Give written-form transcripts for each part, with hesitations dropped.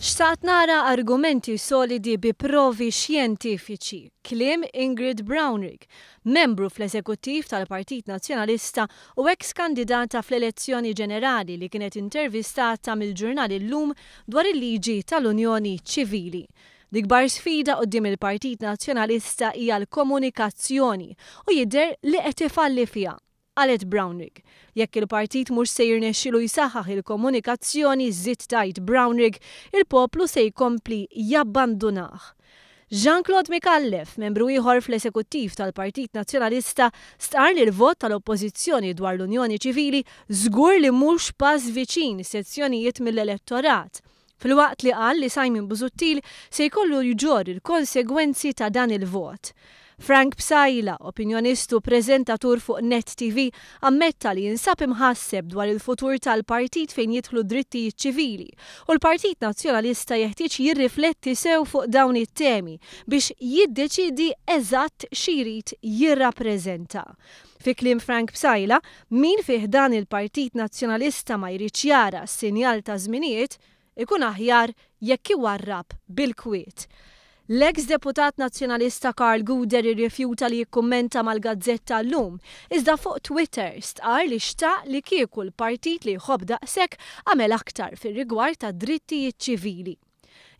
Xtaqt nara argumenti solidi bi provi xjentifiċi, kliem Ingrid Brownrigg, membru fl-eżekuttiv tal-Partit Nazzjonalista u eks-kandidata fl-elezzjoni ġenerali li kienet intervistata mill-ġurnal Illum dwar il-liġi tal-Unjoni Ċivili. L-ikbar sfida quddiem il-Partit Nazzjonalista hija l-komunikazzjoni u jidher li qed ifalli fiha. Qalet Brownrigg, jekk il-partit mhux se jirnexxielu jsaħħaħ il-komunikazzjoni żied tgħid Brownrigg, il-poplu se jkompli jabbandunah. Jean-Claude Micallef, membru ieħor fl-eżekuttiv tal-Partit Nazzjonalista, stqarr li l-vot tal-Oppożizzjoni dwar l-Unjoni Ċivili żgur li mhux pass viċin sezzjonijiet mill-elettorat. Filwaqt li qal li Simon Busuttil se jkollu jġorr il-konsegwenzi ta' dan il-vot. Frank Psajla, opinjonistu preżentatur fuq Net TV, ammetta li jinsab imħasseb dwar il-futur tal-partit fejn jidħlu drittijiet ċivili u l-Partit Nazzjonalista jeħtieġ jirrifletti sew fuq dawn it-temi biex jiddeċidi eżatt x'jrid jirrappreżenta. Fi kliem Frank Psajla, min fih dan il-Partit Nazzjonalista ma jridx jara s-sinjal ta' żminijiet, ikun aħjar jekk iwarrab bil-kwiet. L-eks-deputat nazzjonalista Karl Guder irrifjuta li jikkummenta mal-Gazzetta Llum, iżda fuq Twitter stqarr li xtaq li kieku l-partit li jħobb daqshekk għamel aktar fir-rigward ta' drittijiet ċivili.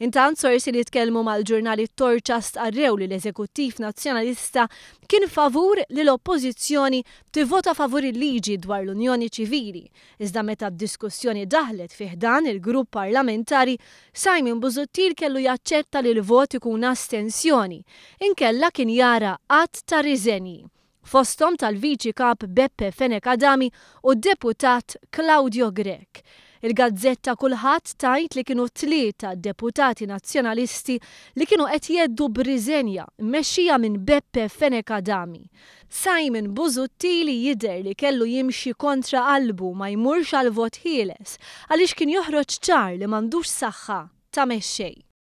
Intant sorsi li tkellmu mal-ġurnali Torċa stqarrew li l-Eżekuttiv Nazzjonalista kien favur li l-Oppożizzjoni tivvota favur il-liġi dwar l-Unjoni Ċivili, iżda meta d-diskussjoni daħlet fih dan il-grupp parlamentari, Simon Busuttil kellu jaċċetta li l-vot ikun astensjoni, inkella kien jara qatt ta' riżenji. Fosthom tal-Viċi Kap Beppe Fenekadami u d-deputat Claudio Grech. Il-Gazzetta kulħadd tajt li kienu 3 deputati nazzjonalisti li kienu qed jeddu b'riżenja mmexxija minn Beppe Fenekadami. Simon Busuttil jidher li kellu jimxi kontra qalbu ma jmurx għal vot ħieles għaliex kien joħroġ ċar li m'għandux saħħa ta' mexxej.